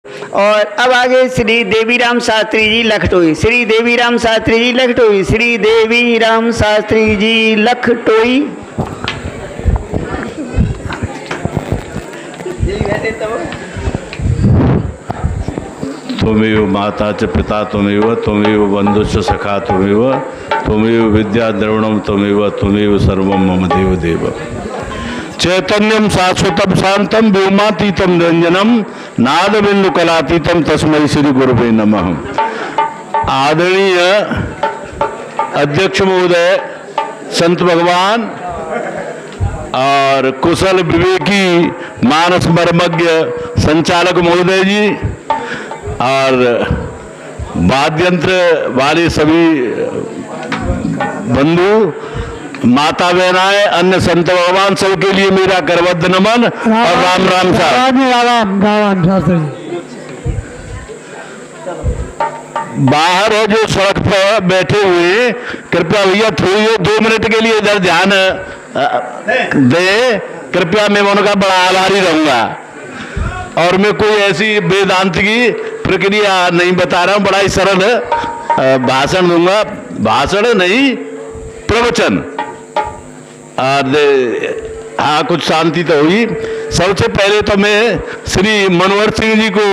और अब आगे श्री देवीराम शास्त्री जी लखटोई, श्री देवीराम शास्त्री जी लखटोई, श्री देवीराम शास्त्री जी लखटोई। त्वमेव माता च पिता त्वमेव, त्वमेव बंधुश्च सखा त्वमेव, त्वमेव विद्या द्रविणम त्वमेव, त्वमेव सर्वं मम देव देव। चैतन्यम शाश्वतम शांतम व्योमातीतम निरंजनम नाद बिंदु कलातीतम तस्मै श्री गुरुवे नमः। आदरणीय अध्यक्ष महोदय, संत भगवान और कुशल विवेकी मानस मर्मज्ञ संचालक महोदय जी और वाद्यंत्र वाले सभी बंधु, माता बहनाएं, अन्य संत भगवान सबके लिए मेरा करबद्ध नमन और राम राम साहब। बाहर है जो सड़क पर बैठे हुए, कृपया भैया थोड़ी 2 मिनट के लिए इधर ध्यान दे, कृपया। मैं उनका बड़ा आभारी रहूंगा और मैं कोई ऐसी वेदांत की प्रक्रिया नहीं बता रहा हूं, बड़ा ही सरल भाषण दूंगा। भाषण नहीं, प्रवचन। और हाँ, कुछ शांति तो हुई। सबसे पहले तो मैं श्री मनोहर सिंह जी को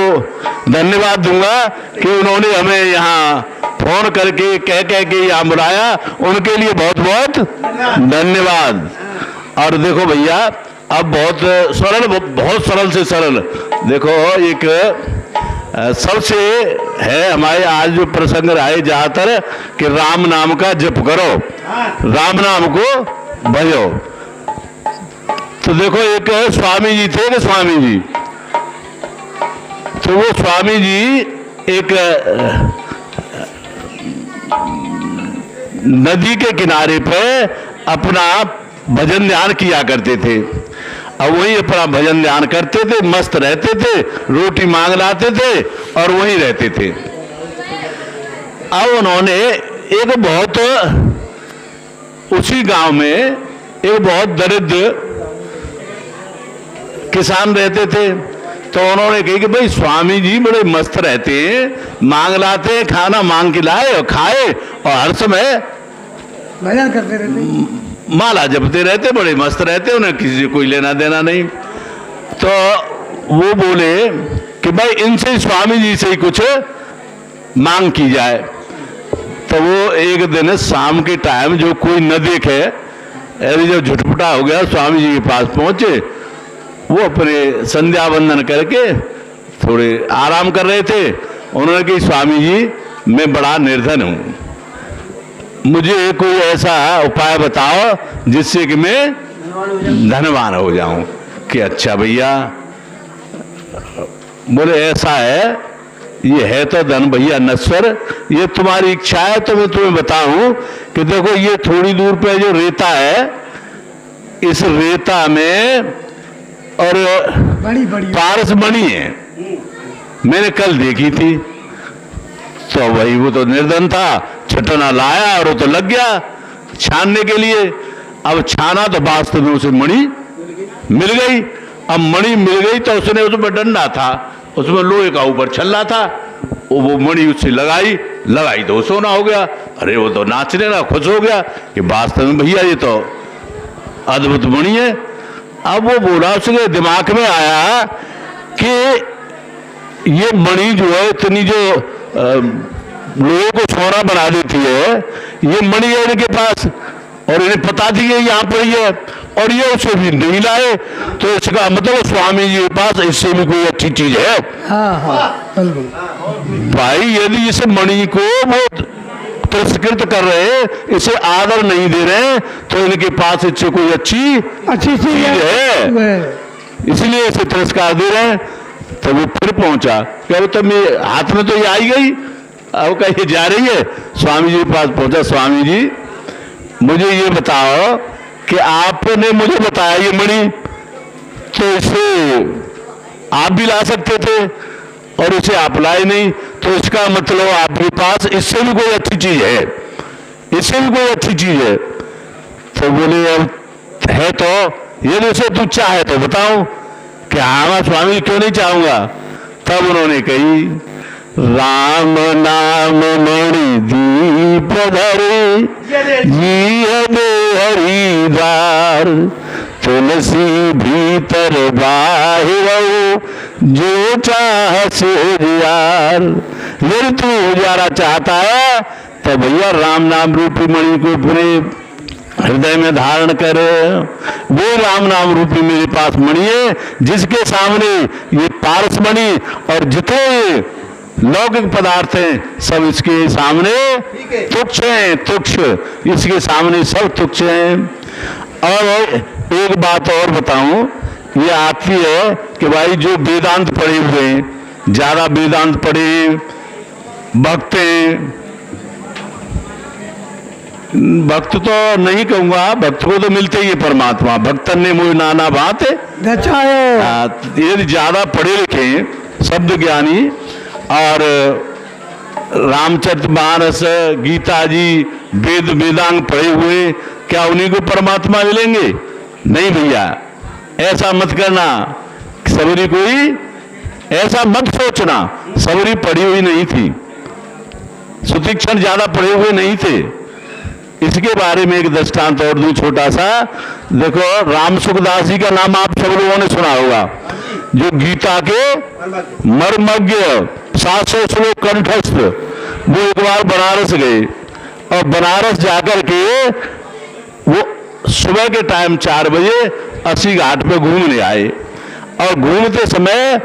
धन्यवाद दूंगा कि उन्होंने हमें यहाँ फोन करके कह के यहाँ बुलाया, उनके लिए बहुत बहुत धन्यवाद। और देखो भैया, अब बहुत सरल से सरल देखो, एक सबसे है हमारे आज जो प्रसंग रहे ज्यादातर कि राम नाम का जप करो, राम नाम को भजो। तो देखो, एक स्वामी जी थे, स्वामी जी, तो वो स्वामी जी एक नदी के किनारे पे अपना भजन ध्यान किया करते थे। अब वही अपना भजन ध्यान करते थे, मस्त रहते थे, रोटी मांग लाते थे और वहीं रहते थे। अब उन्होंने एक बहुत, उसी गांव में एक बहुत दरिद्र किसान रहते थे। तो उन्होंने कहा कि भाई स्वामी जी बड़े मस्त रहते हैं, मांग लाते हैं, खाना मांग के लाए और खाए और हर समय भजन करते रहते, माला जपते रहते, बड़े मस्त रहते, उन्हें किसी से कोई लेना देना नहीं। तो वो बोले कि भाई इनसे स्वामी जी से ही कुछ मांग की जाए। तो वो एक दिन शाम के टाइम जो कोई न देखे, अरे जब झुटपुटा हो गया, स्वामी जी के पास पहुंचे। वो अपने संध्या वंदन करके थोड़े आराम कर रहे थे। उन्होंने कहा, स्वामी जी मैं बड़ा निर्धन हूं, मुझे कोई ऐसा उपाय बताओ जिससे कि मैं धनवान हो जाऊं। कि अच्छा भैया, बोले ऐसा है, ये है तो धन भैया नश्वर, ये तुम्हारी इच्छा है तो मैं तुम्हें बताऊं कि देखो, ये थोड़ी दूर पे जो रेता है, इस रेता में और बड़ी बड़ी पारस मणि है, मैंने कल देखी थी। तो भाई वो तो निर्धन था, छटना लाया और वो तो लग गया छानने के लिए। अब छाना तो वास्तव में उसे मणि मिल गई। अब मणि मिल गई तो उसने उसमें डंडा था, उसमें लोहे का ऊपर छल्ला था, वो मणि उससे लगाई तो सोना हो गया। अरे वो तो नाचने लगा, खुश हो गया कि वास्तव में भैया ये तो अद्भुत मणि है। अब वो बोला, उसके दिमाग में आया कि ये मणि जो है, इतनी जो लोगों को सोना बना देती है, ये मणि है इनके पास और इन्हें पता थी कि यहाँ पर है और ये उसे भी नहीं लाए। तो इसका मतलब स्वामी जी के पास इससे भी कोई अच्छी चीज है। हाँ, बिल्कुल भाई, यदि इस मणि को वो तिरस्कृत कर रहे हैं, इसे आदर नहीं दे रहे हैं, तो इनके पास इससे कोई अच्छी चीज है, इसलिए इसे तिरस्कार दे रहे हैं। तो वो फिर पहुंचा, क्या तो मेरे हाथ में तो ये आई गई, अब कहीं जा रही है। स्वामी जी के पास पहुंचा, स्वामी जी मुझे ये बताओ कि आपने मुझे बताया ये मणि, तो इसे आप भी ला सकते थे और इसे आप लाए नहीं, तो इसका मतलब आपके पास इससे भी कोई अच्छी चीज है, इससे भी कोई अच्छी चीज है। तो बोले, अब है तो यदि उसे तू चाहे तो बताओ। कि हाँ स्वामी क्यों नहीं चाहूंगा। तब उन्होंने कही, राम नाम मणि दीप धरे, जियने हरिद्वार, तुलसी भीतर बाहिर, जो चाह से उजियार। यदि तू उजारा चाहता है तो भैया राम नाम रूपी मणि को अपने हृदय में धारण कर। वो राम नाम रूपी मेरे पास मणि है, जिसके सामने ये पारस मणि और जितने लौकिक पदार्थ हैं सब इसके सामने तुच्छ हैं, तुच्छ। इसके सामने सब तुच्छ हैं। और एक बात और बताऊं, ये आती है कि भाई जो वेदांत पढ़े हुए हैं, ज्यादा वेदांत पढ़े भक्त हैं, भक्त तो नहीं कहूंगा, भक्त को तो मिलते ही है परमात्मा, भक्तन ने मुझे नाना बात है बचाओ। ये ज्यादा पढ़े लिखे हैं, शब्द ज्ञानी और रामचरितमानस, गीता जी, वेद वेदांग पढ़े हुए, क्या उन्हीं को परमात्मा मिलेंगे? नहीं भैया, ऐसा मत करना। सबरी कोई ऐसा मत सोचना। सबरी पढ़ी हुई नहीं थी, सुतीक्षण ज्यादा पढ़े हुए नहीं थे। इसके बारे में एक दृष्टांत और दूं छोटा सा। देखो, राम सुखदास जी का नाम आप सब लोगों ने सुना होगा, जो गीता के मर्मज्ञ 700 श्लोक कंठस्थ। वो एक बार बनारस गए और बनारस जाकर के वो सुबह के टाइम 4 बजे अस्सी घाट पे घूमने आए और घूमते समय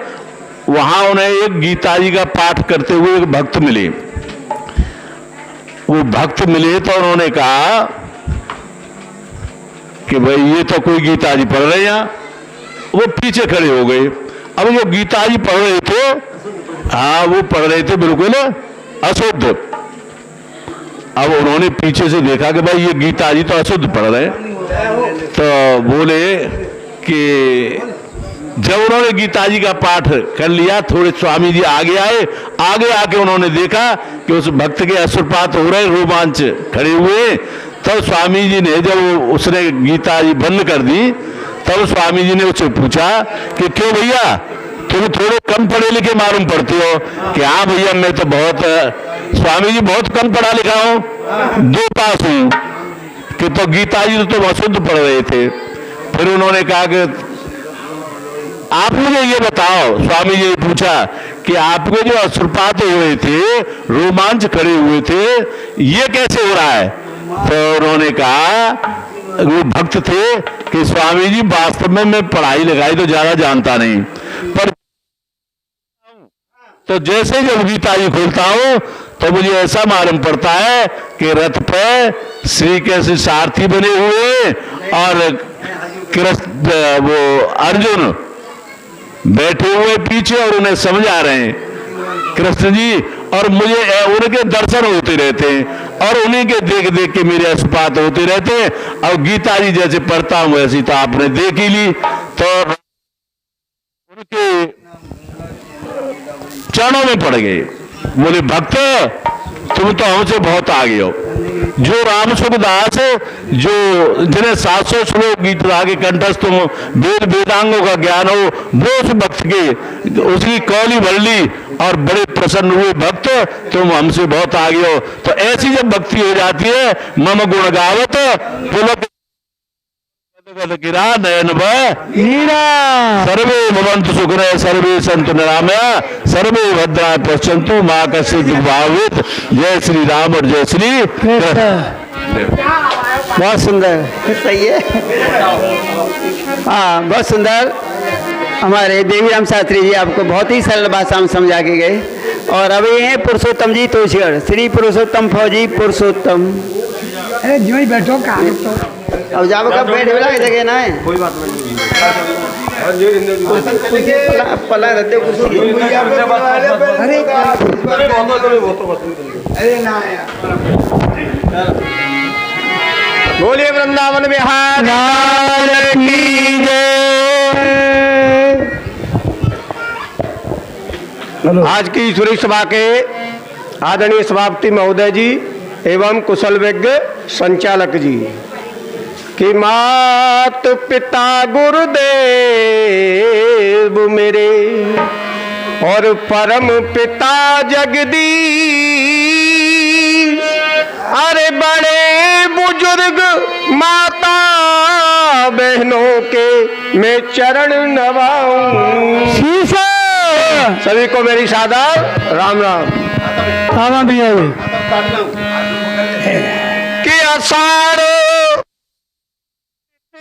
वहां उन्हें एक गीता जी का पाठ करते हुए एक भक्त मिले। वो भक्त मिले तो उन्होंने कहा कि भाई ये तो कोई गीता जी पढ़ रहे हैं। वो पीछे खड़े हो गए। अब जो गीता जी पढ़ रहे थे, हाँ वो पढ़ रहे थे बिल्कुल अशुद्ध। अब उन्होंने पीछे से देखा कि भाई ये गीता जी तो अशुद्ध पढ़ रहे हैं, तो बोले कि जब उन्होंने गीता जी का पाठ कर लिया, थोड़े स्वामी जी आगे आए। आगे आके उन्होंने देखा कि उस भक्त के अश्रुपात हो रहे, रोमांच खड़े हुए। तब स्वामी जी ने, जब उसने गीता जी बंद कर दी, तब स्वामी जी ने उससे पूछा कि क्यों भैया, तुम थोड़े कम पढ़े लिखे मालूम पड़ते हो? कि हाँ भैया, मैं तो बहुत, स्वामी जी बहुत कम पढ़ा लिखा हूं, 2 पास हूं। कि तो गीता जी तो तुम अशुद्ध पढ़ रहे थे। फिर उन्होंने कहा कि आप मुझे ये बताओ, स्वामी जी ने पूछा कि आपके जो अश्रुपात हुए थे, रोमांच खड़े हुए थे, ये कैसे हो रहा है? तो उन्होंने कहा, वो भक्त थे कि स्वामी जी वास्तव में मैं पढ़ाई लिखाई तो ज्यादा जानता नहीं, पर तो जैसे जब गीता जी खोलता हूं तो मुझे ऐसा मालूम पड़ता है कि रथ पे श्री कैसे सारथी बने हुए और कृष्ण, वो अर्जुन बैठे हुए पीछे और उन्हें समझा रहे हैं कृष्ण जी, और मुझे उनके दर्शन होते रहते हैं और उन्हीं के देख देख के मेरे अश्रुपात होते रहते हैं। और गीता जी जैसे पढ़ता हूं वैसी तो आपने देख ही ली। तो उनके चरणों में पड़ गए। बोले, भक्त तुम तो हमसे बहुत आगे हो। जो राम सुखदास, जो जिन्हें 700 श्लोक गीत आगे कंठस्थ हो, वेद वेदांगों का ज्ञान हो, वो उस भक्त के उसकी कौली भर ली और बड़े प्रसन्न हुए। भक्त तुम हमसे बहुत आगे हो। तो ऐसी जब भक्ति हो जाती है, मम गुण गावत पुलक गिरा नयन नीरा, सर्वे भवन्तु सुखिनः सर्वे सन्तु निरामया सर्वे भद्राणि पश्यन्तु मा कश्चित् दुःखं भावेत्। जय श्री राम और जय श्री कृष्ण। बहुत सुंदर, सही है। हाँ, बहुत सुंदर। हमारे देवीराम शास्त्री जी आपको बहुत ही सरल भाषा में समझा के गए। और अब ये हैं पुरुषोत्तम जी तोषगढ़, श्री पुरुषोत्तम फौजी पुरुषोत्तम। अरे जो ही बैठो कहा अब जाओ, कब बैठ मिला जगह ना है, कोई बात नहीं। पला रहते बोलिए वृंदावन बिहार लाल की जय। आज की ईश्वरी सभा के आदरणीय सभापति महोदय जी एवं कुशल विज्ञ संचालक जी कि मात पिता गुरुदेव मेरे और परम पिता जगदीश, अरे बड़े बुजुर्ग माता बहनों के मैं चरण नवाऊं। सभी को मेरी सादर राम राम। कि आषाढ़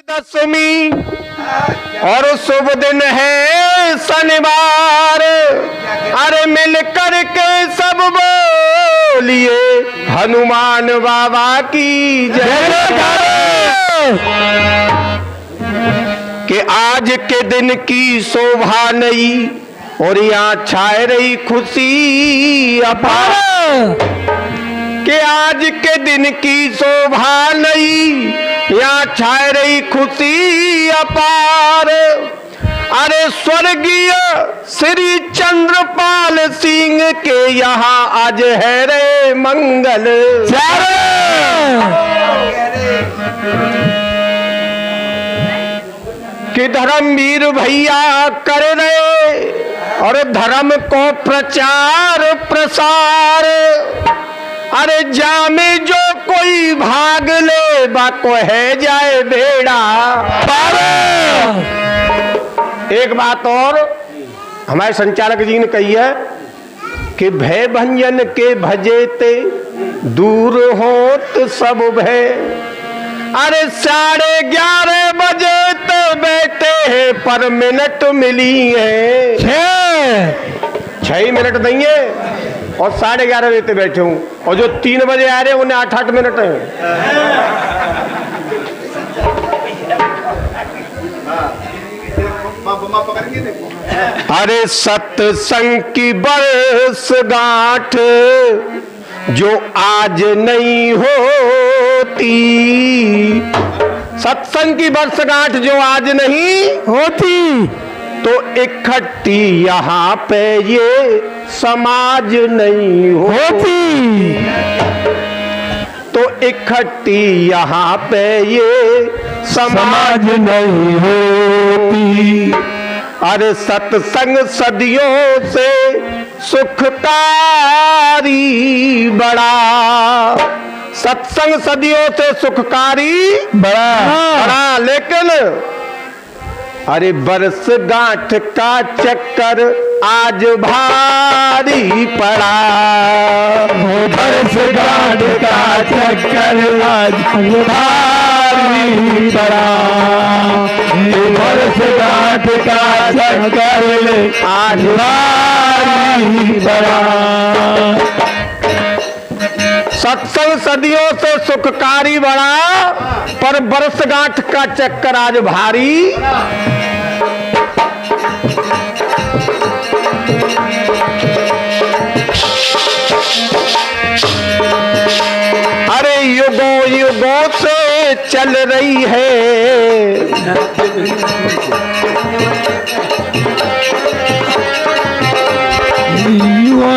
दशमी और शुभ दिन है शनिवार, अरे मिल कर के सब बोलिए हनुमान बाबा की जय। कि आज के दिन की शोभा नई और यहाँ छाए रही खुशी अपार। कि आज के दिन की शोभा नई यहाँ छाए रही खुशी अपार। अरे स्वर्गीय श्री चंद्रपाल सिंह के यहाँ आज है रे मंगल। कि धर्मवीर भैया कर रहे और धर्म को प्रचार प्रसार। अरे जामे जो कोई भाग ले बाको है जाए बेड़ा। एक बात और हमारे संचालक जी ने कही है कि भय भंजन के भजेते दूर होत सब भय। अरे 11:30 बजे तो बैठे हैं पर मिनट मिली है 6 मिनट देंगे और 11:30 बजे बैठे हूँ और जो 3 बजे आ रहे हैं उन्हें 8-8 मिनट है। अरे सत्संग की वर्षगांठ जो आज नहीं होती, सत्संग की वर्षगांठ जो आज नहीं होती तो इकट्ठी यहाँ पे ये समाज नहीं होती। तो इकट्ठी यहाँ पे ये समाज नहीं होती। अरे सत्संग सदियों से सुखकारी बड़ा, सत्संग सदियों से सुखकारी बड़ा लेकिन अरे वर्षगांठ का चक्कर आज भारी पड़ा। वर्षगांठ का चक्कर आज भारी पड़ा। वर्षगांठ का चक्कर आज भारी पड़ा। सत्संग सदियों से सुखकारी बड़ा पर वर्षगांठ का चक्कर आज भारी। अरे युगों युगों से चल रही है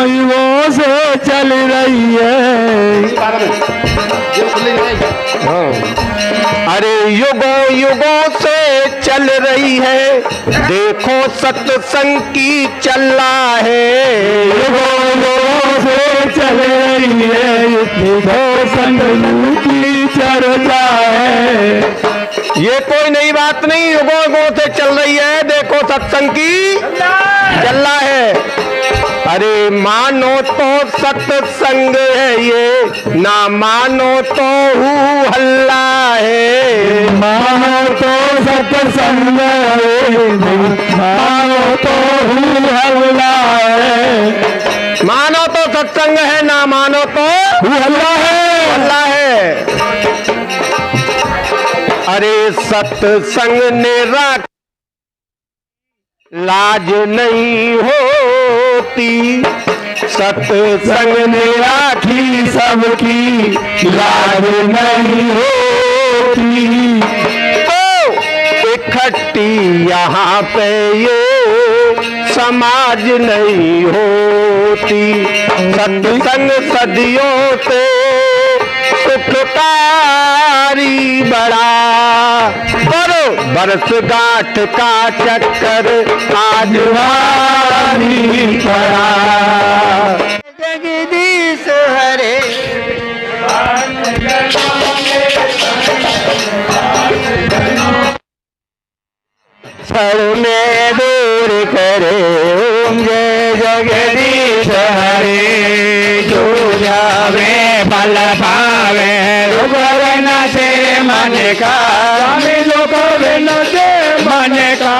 युगों से चल रही है। अरे युगों युगों से चल रही है देखो सत्संग की चला है। युगों युगों से चल रही है देखो सत्संग की चर्चा है। ये कोई नई बात नहीं, युगों युगों से चल रही है देखो सत्संग की चला है। अरे मानो तो सत्संग है ये, ना मानो तो हू हल्ला है। मानो तो सत्संग है, मानो तो हू हल्ला है। मानो तो सत्संग है, ना मानो तो हू हल्ला है। अरे सत्संग ने राख लाज नहीं होती, सत्संग ने राखी सबकी लाज नहीं होती। तो इकट्ठी यहाँ पे ये समाज नहीं होती। सत्संग सदियों से सुखकारी भारी बड़ा, करो बरस गांठ का चक्कर आज भारी पड़ा। जगदीश हरे क्षण में दूर करे ओम जय जगदीश हरे। जो जावे फल पावे रुगर न से मन का, रुगर न से मन का।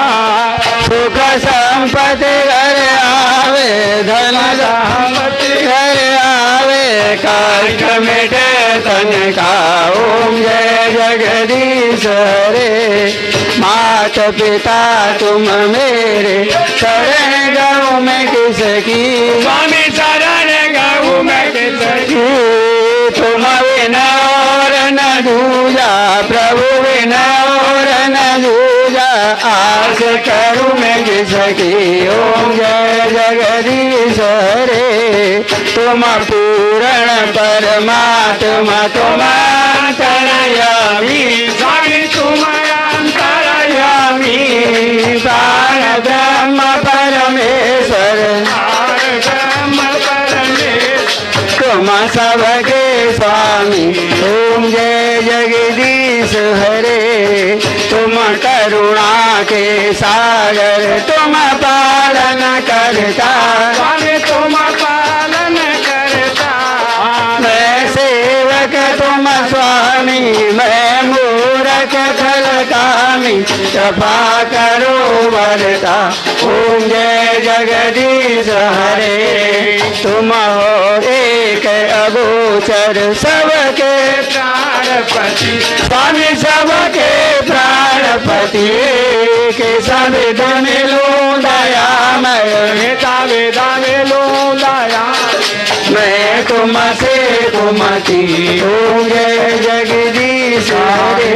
सुख संपत्ति घर आवे धन संपत्ति घर आवे, कष्ट मिटे तन का ओम जय जगदीश हरे। मात पिता तुम मेरे शरण गौ में किसकी, स्वामी शरण गौ में किसकी। तुम बिना और न दूजा प्रभु बिना और न दूजा, आस करूँ मैं किसकी ओम जय जगदीश हरे। तुम पूर्ण परमात्मा तुम अंतर्यामी, स्वामी तुम अंतर्यामी। प्राण ब्रह्म परमेश्वर तुम सबके स्वामी ओम जय जगदीश हरे। तुम करुणा के सागर तुम पालन करता, स्वामी तुम पालन करता। मैं सेवक तुम स्वामी, मैं मूर्ख फलकामी, कृपा करो वरता ओम जय जगदीश हरे। तुम हो एक अगोचर सबके प्राणपति, स्वामी सबके प्राणपति। के सविध मिलूं दयामय, सविध मिलूं दया। मैं तुमसे तुमती ओम जय जगदीश हरे।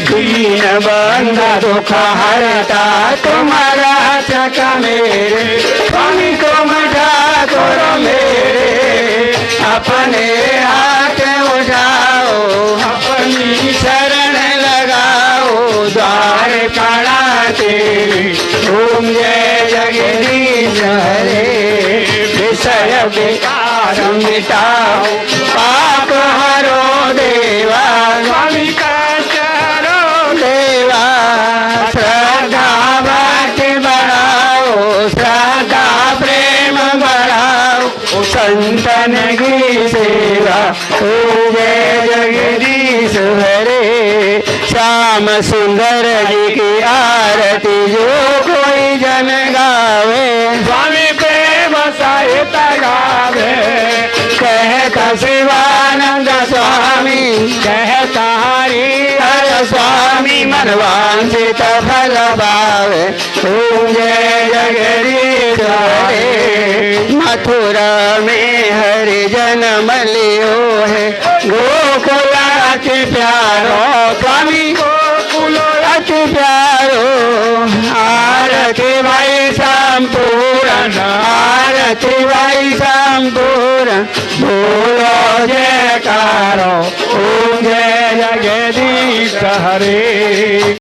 दीन बंधु दुख हरता तुम्हारा चक मेरे, स्वामी तुम ठाकुर मेरे। अपने हाथ उठाओ अपनी शरण लगाओ, द्वार खड़ा तेरे ओम जय जगदीश हरे। विषय विकार मिटाओ पाप हरो देवा, स्वामी करो देवा। श्रद्धा भक्ति बढ़ाओ, श्रद्धा प्रेम बढ़ाओ, संतन की सेवा ओम जय जगदीश हरे। श्याम सुंदर जी की आरती जो कोई जन गावे, स्वामी प्रेम सहित गावे। कहता शिवानंद स्वामी, कहता हरिहर स्वामी, मनवांछित फल पावे ओम जय जगदीश हरे। मथुरा में हरि जन्म लियो है, गोकुल अति प्यारो, स्वामी गोकुल अति प्यारो। आरती भाई संपूर्ण, आरती भाई संपूर्ण, बोलो जयकारो ओम जय जगदीश हरे।